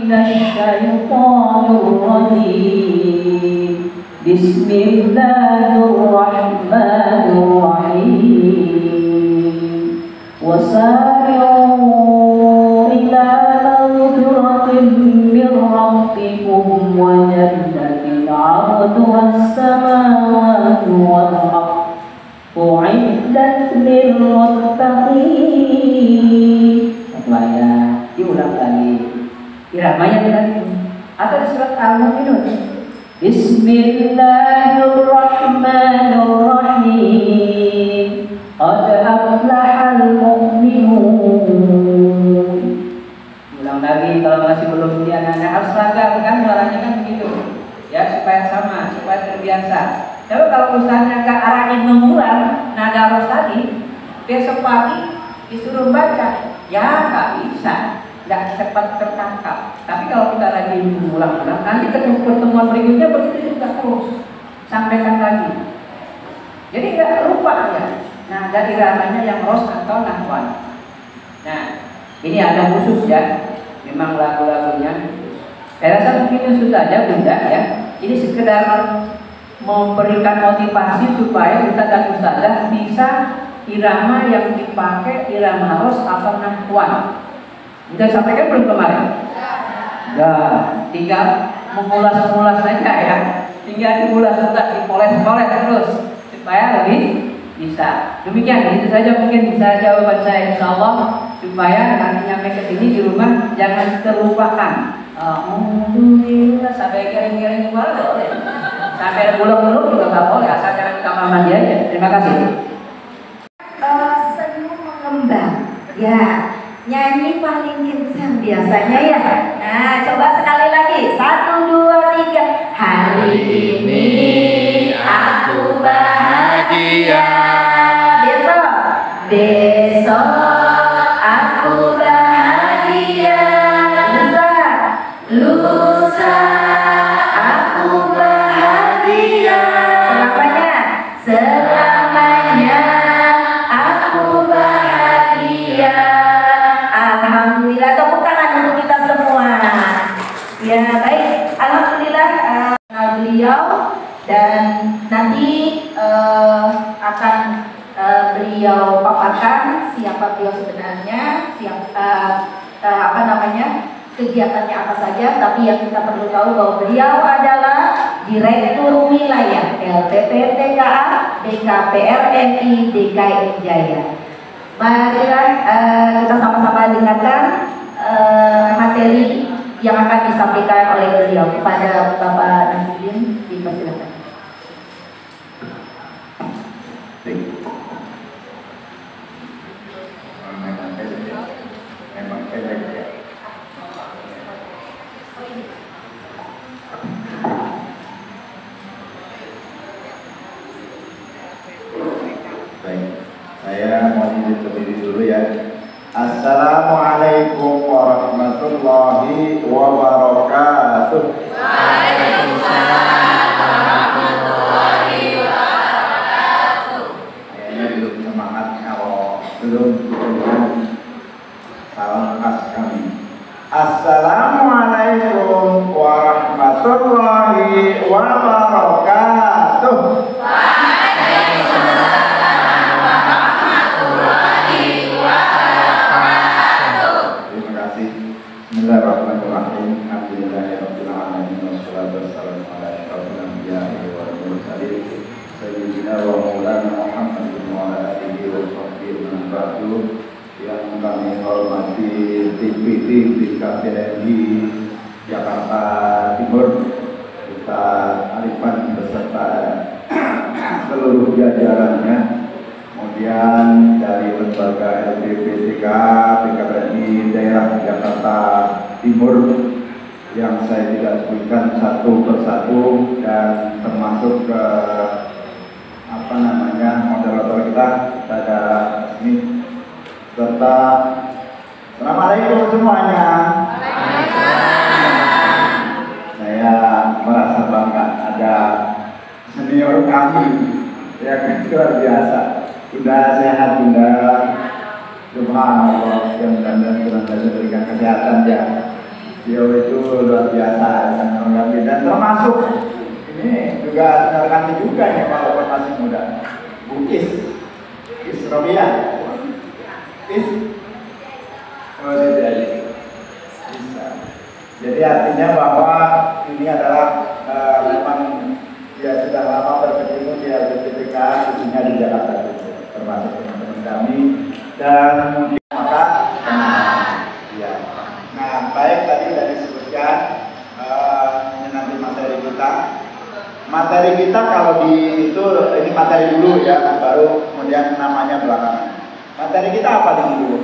من الشيطان الرجيم بسم الله الرحمن الرحيم وسارعوا إلى مغفرة من ربكم وجنة عرضها السماوات والأرض أعدت للمتقين. Diulang lagi iramanya tadi atau di surat Al-Mu'minun. Bismillahirrahmanirrahim. Qad aflahal mu'minun. Ulang lagi kalau masih belum dia anak harus seragam kan suaranya kan begitu ya supaya sama, supaya terbiasa. Tapi kalau misalnya ke arah mengulang nada ros tadi besok pagi disuruh baca ya nggak bisa, nggak cepat tertangkap. Tapi kalau kita lagi mengulang-ulang, nanti pertemuan berikutnya begitu juga terus sampaikan lagi. Jadi nggak lupa ya. Nah, dari iramanya yang ros atau nahwan. Nah, ini ada khusus ya. Memang lagu-lagunya. Saya rasa mungkin itu saja bunda ya. Ini sekedar memberikan motivasi supaya kita dan ustazah bisa irama yang dipakai irama ros atau nahwan. Udah sampaikan belum kemarin? Ya, tinggal mengulas-ulas saja ya. Tinggal diulas juga, dipoles-poles terus supaya lebih bisa. Demikian, itu saja mungkin bisa jawaban saya insyaallah supaya nanti nyampe ke sini di rumah jangan terlupakan. Alhamdulillah sampai kering-kering kemarin boleh. Sampai bulog-bulog juga nggak boleh, asal jangan di kamar mandi aja. Terima kasih. Senyum mengembang, ya. Nyanyi paling kencang biasanya ya. Nah, coba sekali lagi. 1, 2, 3. Hari ini aku bahagia. Besok aku bahagia. Lusa aku bahagia. Selamanya aku bahagia. Alhamdulillah, tepuk tangan untuk kita semua. Ya baik, alhamdulillah beliau dan nanti akan beliau paparkan siapa beliau sebenarnya, kegiatannya apa saja. Tapi yang kita perlu tahu bahwa beliau adalah Direktur Wilayah LPP TKA BKPRNI DKI Jaya. Marilah kita sama-sama dengarkan materi yang akan disampaikan oleh beliau. Kepada Bapak Nasruddin, dipersilakan. Saya mau izin berdiri dulu ya. Assalamualaikum warahmatullahi wabarakatuh. Waalaikumsalam warahmatullahi wabarakatuh. Kayaknya belum semangat kalau belum salam khas kami. Assalamualaikum warahmatullahi wabarakatuh. Bismillahirrahmanirrahim. Alhamdulillahirabbil alamin wassalatu wassalamu ala asyrofil anbiya'i wal mursalin sayyidina wa maulana Muhammadin wa ala alihi wa sahbihi wa ba'du. Yang kami hormati TPD BKPRNI Jakarta Timur, Ustaz Arifan beserta seluruh jajarannya. Kemudian dari lembaga LPPTK BKPRNI daerah Jakarta Timur yang saya tidak sebutkan satu persatu, dan termasuk ke moderator kita ada ini, serta Assalamualaikum semuanya. Saya merasa bangga ada senior kami yang luar biasa. Bunda sehat, Bunda. Subhanallah, yang mudah-mudahan Tuhan berikan kesehatan ya. Beliau itu luar biasa dengan melengkapi dan termasuk ini juga rekan juga ya kalau masih muda. Bukis, Robian, bisa. Jadi artinya bahwa ini adalah memang dia sudah lama berkecimpung di LPPTK khususnya di Jakarta termasuk teman-teman kami dan mungkin maka ya. Nah baik tadi sudah disebutkan ini nanti materi kita kalau di itu ini materi dulu ya baru kemudian namanya belakangan. Materi kita apa dulu?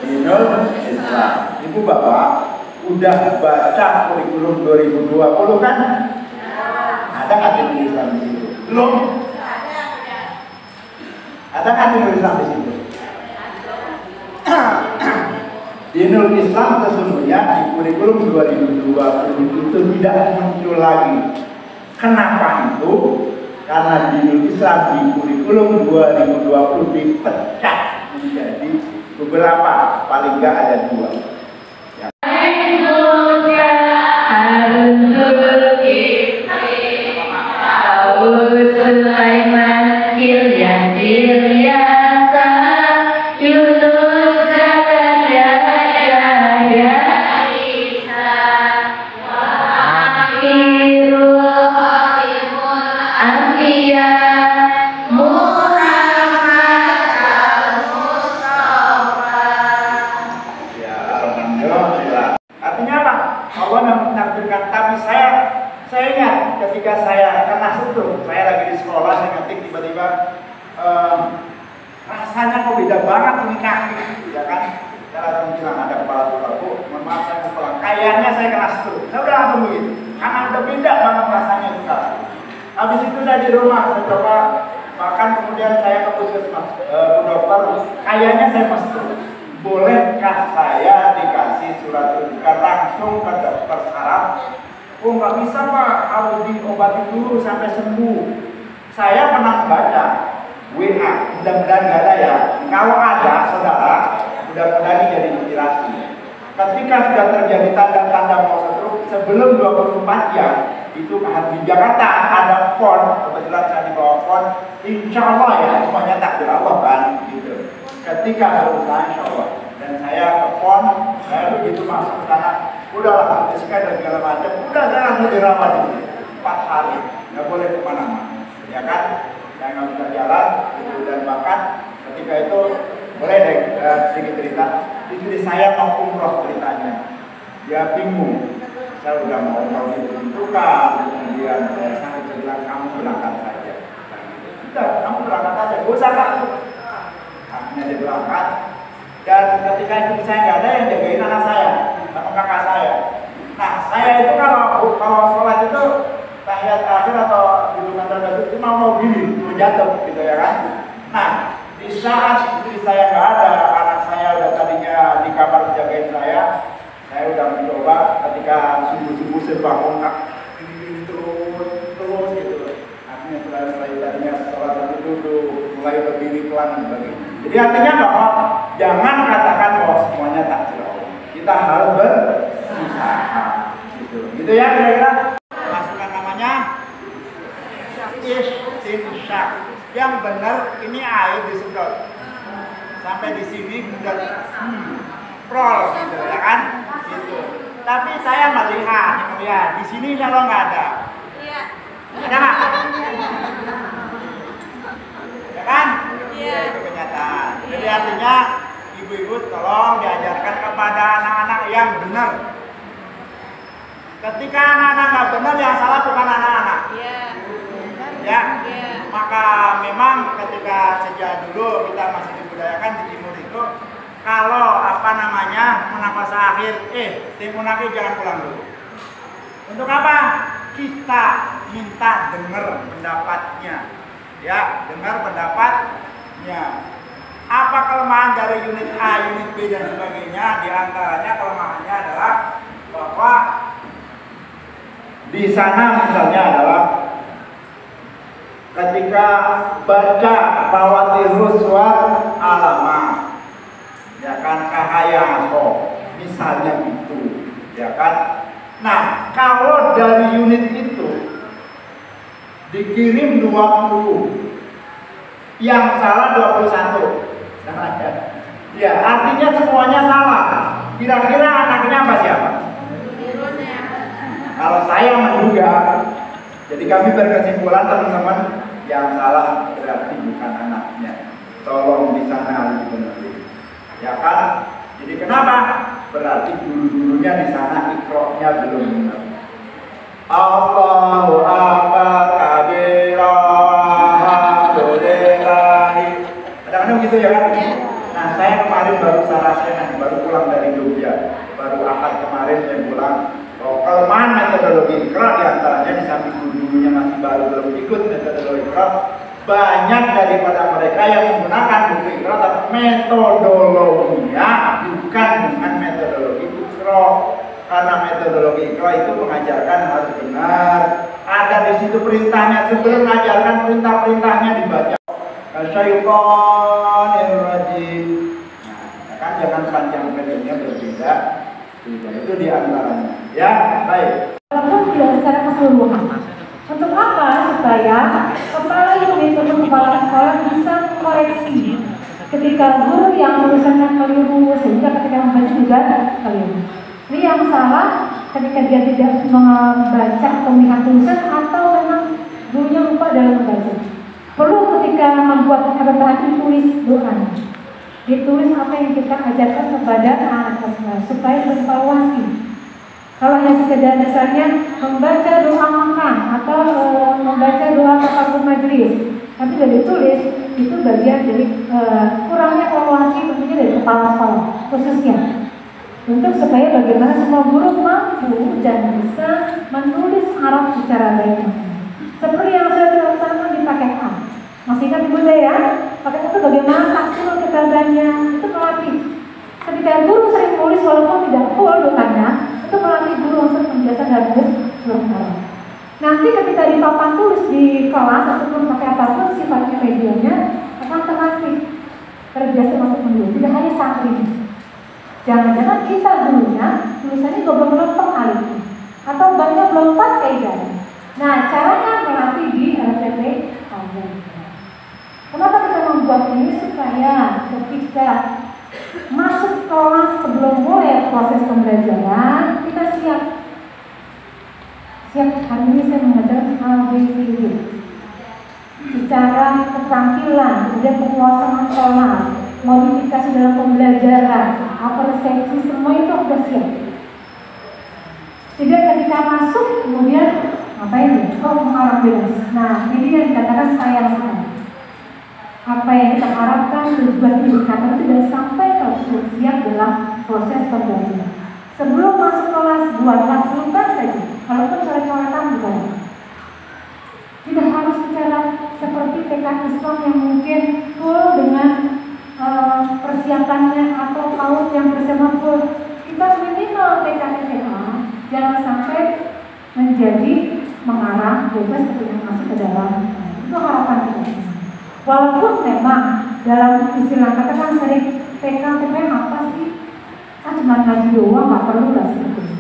Dinul Islam. Ibu Bapak udah baca kurikulum 2020 kan? Ada nggak Dinul Islam di situ? Belum? Ada nggak Dinul Islam di situ? Dinul Islam sesungguhnya di kurikulum 2020 itu tidak muncul lagi. Kenapa itu? Karena Dinul Islam di kurikulum 2020 dipecah menjadi beberapa, paling nggak ada 2. Ketika saya kena stroke, saya lagi di sekolah, saya ngetik tiba-tiba rasanya kok beda banget ini kaki, ya kan? Saya langsung bilang ada kepala Bu, mohon maaf saya mau pulang. Kayaknya saya kena stroke. Saya udah langsung begitu, karena udah beda banget rasanya itu kaki. Habis itu saya di rumah, saya coba makan, kemudian saya ke puskesmas, Bu dokter, kayaknya saya pas stroke. Bolehkah saya dikasih surat rujukan langsung ke dokter saraf? Oh nggak bisa Pak, harus diobati dulu sampai sembuh. Saya pernah baca WA, mudah-mudahan nggak ada ya. Kalau ada saudara, mudah-mudahan jadi inspirasi. Ketika sudah terjadi tanda-tanda mau stroke, sebelum 24 jam itu di Jakarta ada pon, kebetulan saya dibawa pon. Insya Allah ya, semuanya takdir Allah kan, gitu. Ketika berusaha Insya Allah dan saya ke pon, saya begitu masuk ke sana. Udahlah, scan dan segala macam. Udah saya langsung dirawat di sini 4 hari, nggak boleh kemana-mana, ya kan? Saya nggak bisa jalan, gitu. Dan bahkan ketika itu boleh deh sedikit cerita. Istri saya mau umroh ceritanya, dia bingung. Saya udah mau umroh ditentukan, kemudian saya sangat bilang kamu berangkat saja. Udah, kamu berangkat saja, gak usah takut. Akhirnya dia berangkat. Dan ketika istri saya nggak ada yang jagain anak saya sama kakak saya. Nah, saya itu kalau sholat itu tahiyat akhir atau junjungan terbaik itu mau gini, menjatuh gitu ya kan. Nah, di saat istri saya nggak ada, anak saya udah tadinya di kamar jagain saya udah mencoba ketika subuh-subuh saya bangun terus gitu. Akhirnya mulai tadinya sholat duduk, mulai berdiri pelan begitu. Jadi artinya bahwa jangan katakan bahwa semuanya takdir Allah. Kita harus berusaha, gitu ya kira-kira. Masukkan namanya istinsyak. Yang benar ini air disedot sampai di sini kemudian prol, gitu ya kan? Gitu. Tapi saya melihat, di sini kalau nggak ada, ada nggak? Ya kan? Iya. Itu kenyataan. Jadi artinya ibu-ibu tolong diajarkan kepada anak-anak yang benar. Ketika anak-anak nggak benar, yang salah bukan anak-anak. Ya. Maka memang ketika sejak dulu kita masih dibudayakan di timur itu, kalau munafasa akhir, timunaki jangan pulang dulu. Untuk apa? Kita minta dengar pendapatnya. Ya, dengar pendapatnya. Apa kelemahan dari unit A, unit B dan sebagainya? Di antaranya kelemahannya adalah bahwa di sana misalnya adalah ketika baca bawatirus suar alama, ya kan, kahayaso misalnya gitu, ya kan? Nah, kalau dari unit itu dikirim 20, yang salah 21. Ya, artinya semuanya salah. Kira-kira anaknya apa siapa? Kalau saya menduga, jadi kami berkesimpulan teman-teman, yang salah berarti bukan anaknya. Tolong di sana dibenerin, ya kan? Jadi kenapa? Berarti guru-gurunya di sana ikroknya belum benar. Allahu Akbar kabira, kadang-kadang gitu ya kan? Nah, saya kemarin baru Sarasena, baru pulang dari Jogja, baru akad kemarin saya pulang. Kelemahan metodologi Iqra diantaranya di samping guru-gurunya masih baru belum ikut metodologi Iqra, banyak daripada mereka yang menggunakan buku Iqra tapi metodologinya bukan dengan metodologi Iqra. Karena metodologi Iqra itu mengajarkan harus benar, ada di situ perintahnya, sebelum mengajarkan perintah-perintahnya dibaca. Syaitanirrajim. Nah, kan jangan panjang pendeknya berbeda. Itu diantaranya. Ya, baik. Walaupun tidak secara keseluruhan. Untuk apa? Supaya kepala unit atau kepala sekolah bisa koreksi ketika guru yang tulisannya keliru, sehingga ketika membaca juga keliru. Ini yang salah ketika dia tidak membaca atau melihat tulisan, atau memang gurunya lupa dalam membaca. Perlu ketika membuat KBPH ditulis doanya, ditulis apa yang kita ajarkan kepada anak kelas supaya berevaluasi. Kalau hanya sekedar misalnya membaca doa makan atau membaca doa tafakur majelis, tapi tidak ditulis, itu bagian dari kurangnya evaluasi tentunya dari kepala sekolah khususnya. Untuk supaya bagaimana semua guru mampu dan bisa menulis Arab secara baik. Seperti yang saya terlaksana di paket A. Masih ingat Bunda ya? Paket A itu bagaimana taksil ketabahannya, itu melatih. Ketika guru sering tulis walaupun tidak full doanya, itu melatih guru untuk menjelaskan dan menulis Arab. Nanti ketika di papan tulis di kelas ataupun pakai apapun sifatnya medianya akan terbiasa masuk menulis. Tidak hanya saat ini. Jangan-jangan kita dulunya tulisannya belum melompat alif atau banyak melompat kaidahnya. Nah, caranya melatih di RTP aja. Kenapa kita membuat ini? Supaya ketika masuk kelas sebelum mulai proses pembelajaran kita siap. Hari ini saya mengajar ABCD secara keterampilan, kemudian penguasaan kelas, modifikasi dalam pembelajaran, persepsi, semua itu sudah siap. Tidak ketika masuk kemudian ngapain nih? Oh, mengharap bebas. Nah, ini yang dikatakan sayang sekali. Apa yang kita harapkan tujuan indikator tidak sampai kalau siap dalam proses pembelajaran. Sebelum masuk kelas buatlah sebentar saja. Kalaupun coret-coretan bukan. Tidak harus secara seperti TK Islam yang mungkin full dengan persiapannya atau paut yang bersama full. Kita minimal TK-TK jangan sampai menjadi mengarah bebas ketika masuk ke dalam. Itu harapan kita. Walaupun memang dalam istilah kata kan sering TK apa sih? Cuma ngaji doang, nggak perlu lah seperti itu.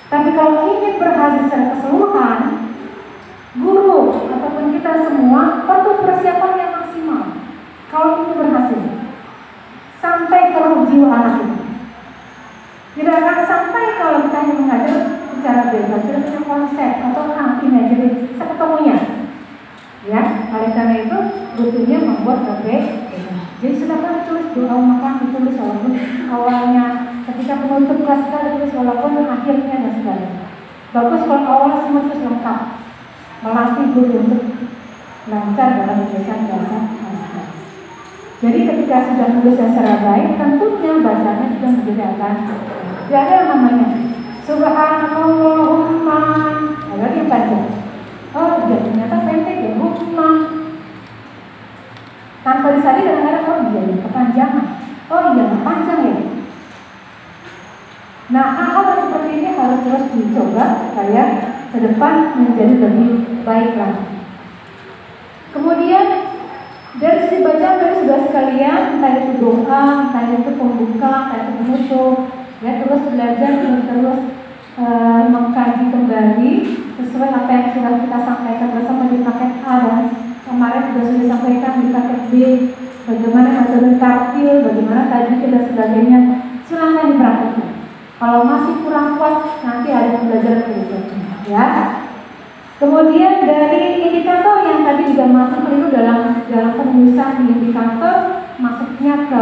Tapi kalau ingin berhasil secara keseluruhan, guru ataupun kita semua perlu persiapan yang maksimal. Kalau itu berhasil, sampai ke ruh jiwa anak itu. Tidak akan sampai kalau kita hanya mengajar secara bebas, tidak punya konsep atau ini jadi seketemunya. Ya, oleh karena itu butuhnya membuat KBPH. Jadi sudah kan tulis doa makan ditulis walaupun awalnya, ketika penutup kelas kita ditulis walaupun akhirnya dan sebagainya. Bagus kalau awalnya semua terus lengkap, melatih guru untuk lancar dalam tulisan bahasa Arab. Jadi ketika sudah tulis secara baik, tentunya bacanya juga menjadi akan. Tidak ada yang namanya Subhanallahumma, ada yang baca. Oh, ya ternyata pendek ya, Humma. Tanpa disadari kadang-kadang, oh iya ya, kepanjangan. Oh iya, panjang ya. Nah, hal-hal seperti ini harus terus dicoba supaya ke depan menjadi lebih baik lagi. Kemudian Dari sisi bacaan tadi sudah sekalian, entah itu doa, entah itu pembuka, entah itu penutup, ya terus belajar terus mengkaji kembali sesuai apa yang sudah kita sampaikan bersama di paket A dan kemarin sudah disampaikan di paket B, bagaimana metode tartil, bagaimana tajwid dan sebagainya. Silakan dipraktikkan. Kalau masih kurang kuat, nanti ada pembelajaran berikutnya, ya. Kemudian dari indikator yang tadi juga masuk perlu dalam penulisan di indikator, masuknya ke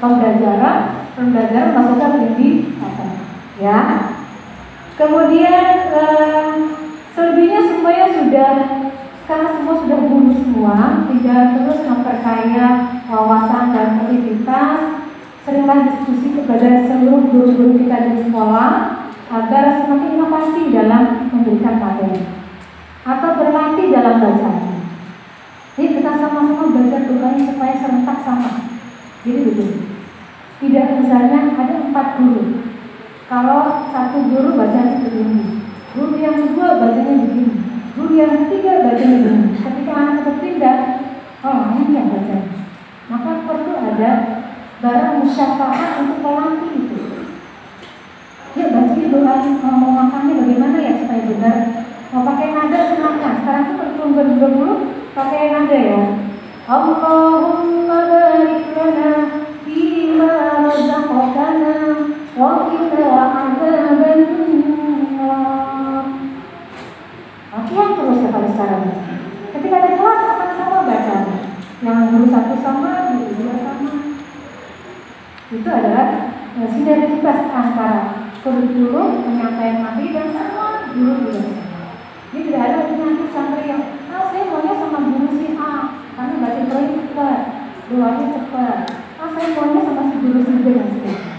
pembelajaran masuknya ke indikator, ya. Kemudian selebihnya semuanya sudah, karena semua sudah guru semua, tidak terus memperkaya wawasan dan aktivitas. Seringlah diskusi kepada seluruh guru-guru kita di sekolah agar semakin inovasi dalam memberikan materi atau berlatih dalam bacaan. Jadi kita sama-sama belajar doanya supaya serentak sama. Jadi begini, tidak misalnya ada 4 guru. Kalau satu guru bacanya seperti ini, guru yang kedua bacanya begini, guru yang ketiga bacanya begini. Ketika anak berpindah, oh ini yang bacanya. Maka perlu ada barang musyafaat untuk melatih itu. Ya baca doa, mau makannya bagaimana ya supaya benar. Mau pakai nada silakan. Sekarang tuh perlu dulu pakai nada ya. Allahumma barik lana fima razaqtana wa qina adzaban nar. Latihan terus ya pada sekarang. Ketika ada kelas akan sama baca. Yang guru satu sama, guru dua sama. Itu adalah sinergitas antara kurikulum, penyampaian materi dan semua guru juga. Jadi tidak ada nanti sampai yang saya maunya sama guru si A karena baca doanya cepat, doanya cepat. Saya maunya sama si guru si B dan sebagainya.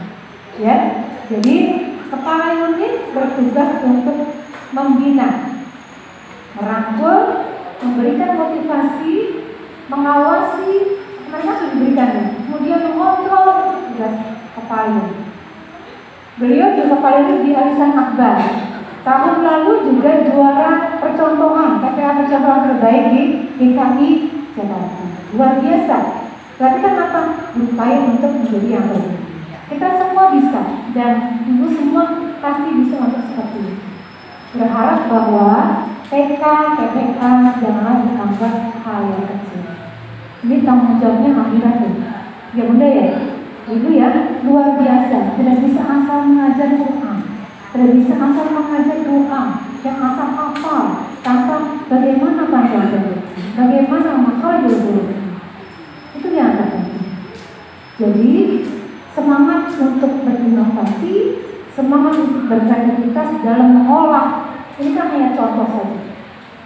Ya, jadi kepala unit bertugas untuk membina, merangkul, memberikan motivasi, mengawasi. Mereka sudah diberikan ya. Kemudian mengontrol tugas kepala unit. Beliau juga kepala unit di Arisan Akbar. Tahun lalu juga juara percontohan KPA percontohan terbaik di DKI Jakarta. Luar biasa. Berarti kan apa? Berupaya untuk menjadi yang terbaik. Kita semua bisa dan ibu semua pasti bisa untuk seperti itu. Berharap bahwa TK, TPK jangan dianggap hal yang kecil. Ini tanggung jawabnya akhirat ya bunda ya. Ibu ya luar biasa. Tidak bisa asal mengajar Quran. Tidak bisa asal mengajar doa yang asal hafal tanpa bagaimana panjang bagaimana makhluk huruf. Itu yang terpenting. Jadi semangat untuk berinovasi, semangat untuk berkreativitas dalam mengolah. Ini kan hanya contoh saja.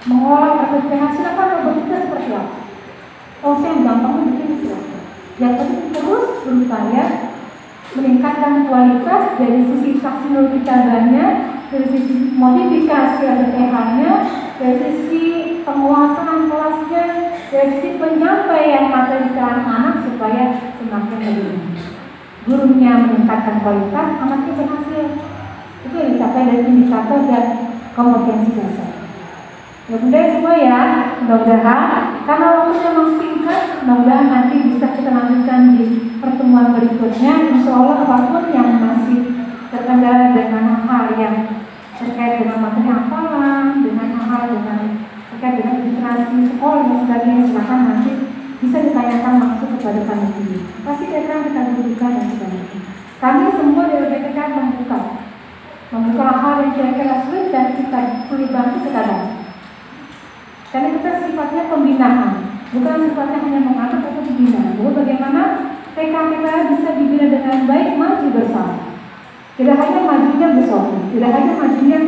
Mengolah RPPH silakan berpikir seperti apa. Oh saya gampang bikin silakan. Yang penting terus berupaya meningkatkan kualitas dari sisi vaksinul kitabahnya, dari sisi modifikasi RPPH-nya, dari sisi penguasaan kelasnya, dari sisi penyampaian materi ke anak-anak supaya semakin lebih. Gurunya meningkatkan kualitas, anaknya berhasil. Itu yang dicapai dari indikator dan kompetensi dasar. Ya bunda semua ya, mudah-mudahan karena waktunya memang singkat, mudah-mudahan nanti bisa kita lanjutkan di pertemuan berikutnya. Insya Allah apapun yang masih terkendala dengan hal yang terkait dengan materi hafalan, dengan hal dengan terkait dengan literasi sekolah dan sebagainya, silakan nanti bisa ditanyakan langsung kepada panitia. Pasti akan kita dudukan dan sebagainya. Kami semua dari BPK membuka hal yang kira-kira sulit dan kita perlu bantu kita bantu. Karena kita sifatnya pembinaan, bukan sifatnya hanya mengatur atau membina. Jadi bagaimana TK bisa dibina dengan baik, maju bersama. Tidak hanya majunya Bu Sofi, tidak hanya majunya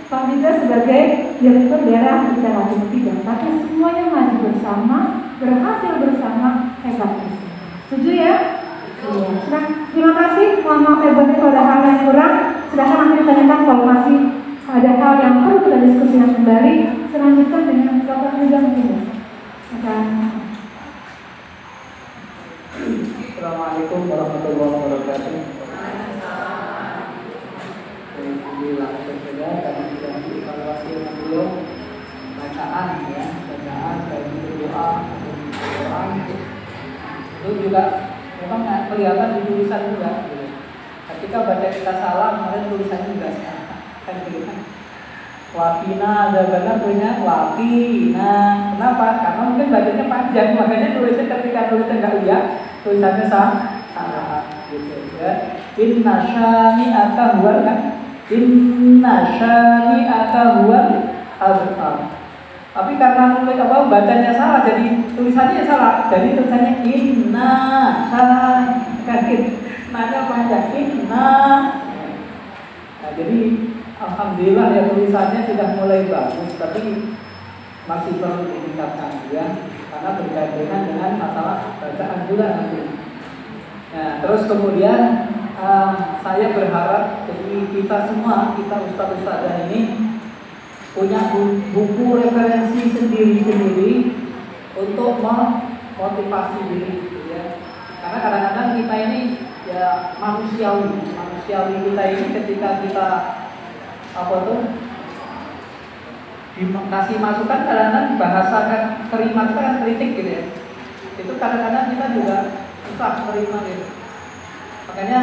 Pak Dida sebagai direktur daerah literatur tidak, tapi semuanya maju bersama, berhasil bersama, hebat. Setuju ya? Iya. Terima kasih. Mohon maaf kalau ada hal yang kurang. Silahkan nanti ditanyakan kalau masih ada hal yang perlu kita diskusikan kembali. Selanjutnya dengan Bapak Dida mungkin. Assalamualaikum warahmatullahi wabarakatuh. Jadi langsung saja tadi sudah dievaluasi oleh beliau bacaan ya, bacaan dari doa Al-Quran juga memang kelihatan di tulisan juga. Gitu. Ketika baca kita salah, kemudian tulisannya juga salah. Kan gitu kan. Wafina ada benar punya wafina. Kenapa? Karena mungkin bacanya panjang, makanya tulisnya ketika tulisnya nggak lihat, tulisannya salah. Gitu ya. Inna syani'aka huwal kan? Inna syani'aka huwal abtar. Tapi karena nulis bacanya salah, jadi tulisannya salah. Jadi tulisannya inna syani'aka. Nanya panjang inna. Nah, jadi alhamdulillah ya tulisannya sudah mulai bagus, tapi masih perlu ditingkatkan ya, karena berkaitan dengan masalah bacaan juga nanti. Nah, terus kemudian saya berharap jadi kita semua, kita ustaz-ustazah ini punya buku referensi sendiri-sendiri untuk memotivasi diri, gitu ya. Karena kadang-kadang kita ini ya manusiawi kita ini ketika kita dikasih masukan, kadang-kadang bahasakan terima itu kan kritik gitu ya. Itu kadang-kadang kita juga susah terima gitu. Makanya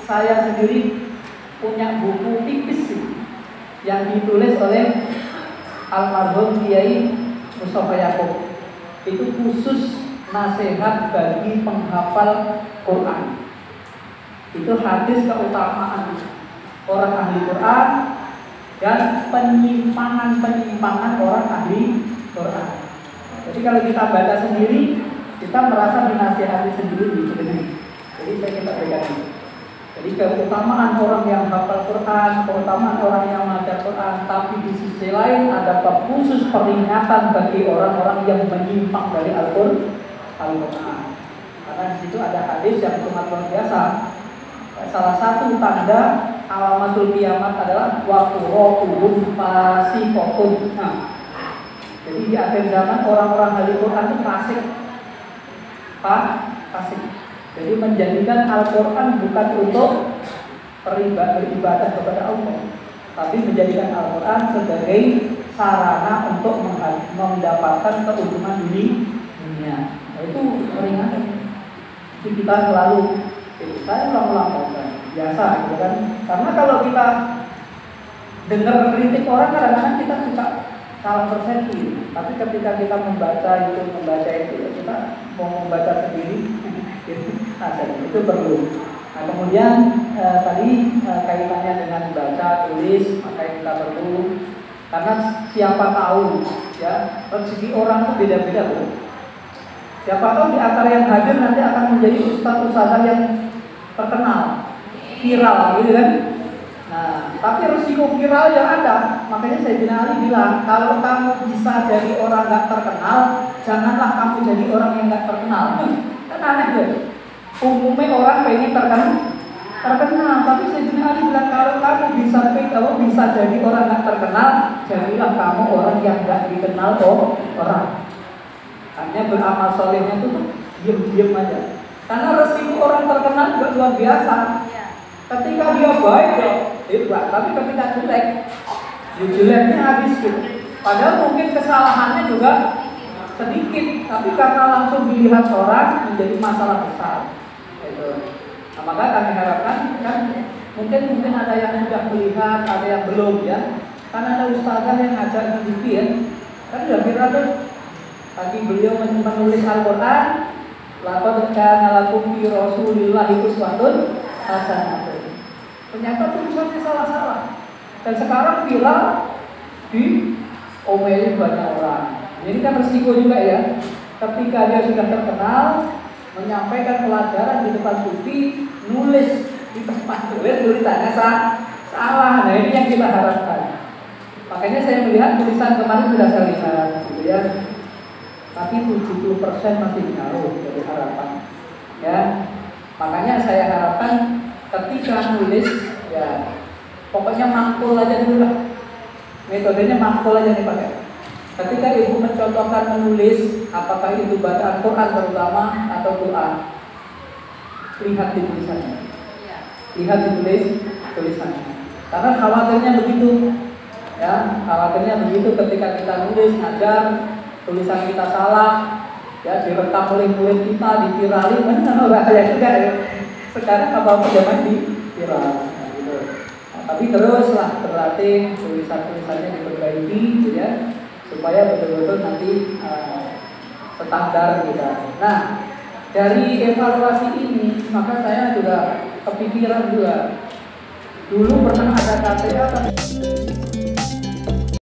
saya sendiri punya buku tipis sih, yang ditulis oleh almarhum Kiai Mustafa Yaakob. Itu khusus nasihat bagi penghafal Quran. Itu hadis keutamaan orang ahli Quran dan penyimpangan orang ahli Quran. Jadi kalau kita baca sendiri, kita merasa dinasihati sendiri sebenarnya. Jadi saya kita berikan ini. Jadi keutamaan orang yang hafal Quran, keutamaan orang yang membaca Quran, tapi di sisi lain ada khusus peringatan bagi orang-orang yang menyimpang dari Al-Quran. Karena di situ ada hadis yang sangat luar biasa. Salah satu tanda alamatul kiamat adalah waktu rohum fasiqun. Nah, jadi di akhir zaman orang-orang ahli Quran itu fasik. Jadi menjadikan Al-Quran bukan untuk beribadah kepada Allah, tapi menjadikan Al-Quran sebagai sarana untuk mendapatkan keuntungan dunia. Nah, itu peringatan. Jadi kita selalu saya ulang-ulang biasa gitu kan. Karena kalau kita dengar kritik orang, kadang-kadang kita suka salah persepsi. Tapi ketika kita membaca itu kita mau membaca sendiri itu perlu. Nah, kemudian tadi kaitannya dengan baca, tulis, makanya kita perlu. Karena siapa tahu ya, rezeki orang itu beda-beda loh. Siapa tahu di antara yang hadir nanti akan menjadi ustaz-ustazah yang terkenal, viral gitu kan. Nah, tapi resiko viral yang ada. Makanya Sayyidina Ali bilang, kalau kamu bisa jadi orang gak terkenal, janganlah kamu jadi orang yang gak terkenal. Kan aneh deh. Umumnya orang pengen terkenal, tapi Sayyidina Ali bilang, kalau kamu bisa jadi orang gak terkenal, jadilah kamu orang yang gak dikenal orang. Hanya beramal solehnya itu diam-diam aja. Karena resiko orang terkenal juga luar biasa. Ketika dia baik ya hebat, tapi ketika jeleknya habis gitu. Padahal mungkin kesalahannya juga sedikit, tapi karena langsung dilihat orang menjadi masalah besar. Gitu. Nah, maka kami harapkan kan mungkin ada yang sudah melihat, ada yang belum ya. Karena ada ustazah yang ngajak ngikuti ya. Kan udah viral tuh. Tadi beliau menulis Al-Quran. Laqad kana lakum fi Rasulillahi uswatun hasanah. Ternyata tulisannya salah-salah. Dan sekarang viral diomelin banyak orang. Jadi kan resiko juga ya. Ketika dia sudah terkenal, menyampaikan pelajaran di depan sufi, nulis di tempat tulisannya salah. Nah, ini yang kita harapkan. Makanya saya melihat tulisan kemarin sudah saya lihat, gitu ya. Tapi 70% masih jauh dari harapan. Ya, makanya saya harapkan ketika nulis, ya pokoknya mangkul aja dulu lah. Metodenya mangkul aja nih pakai. Ketika ibu mencontohkan menulis, apakah itu bacaan Quran terutama atau Quran, lihat di tulisannya, lihat di tulisannya. Karena khawatirnya begitu, ya khawatirnya begitu ketika kita nulis ngajar. Tulisan kita salah, ya direkam oleh murid kita, diviralin, kan bahaya juga ya. Sekarang apa zaman di viral, nah, gitu. Nah, tapi teruslah berlatih, tulisan-tulisannya diperbaiki, gitu ya, supaya betul-betul nanti standar kita. Nah, dari evaluasi ini, maka saya juga kepikiran juga. Dulu pernah ada KTA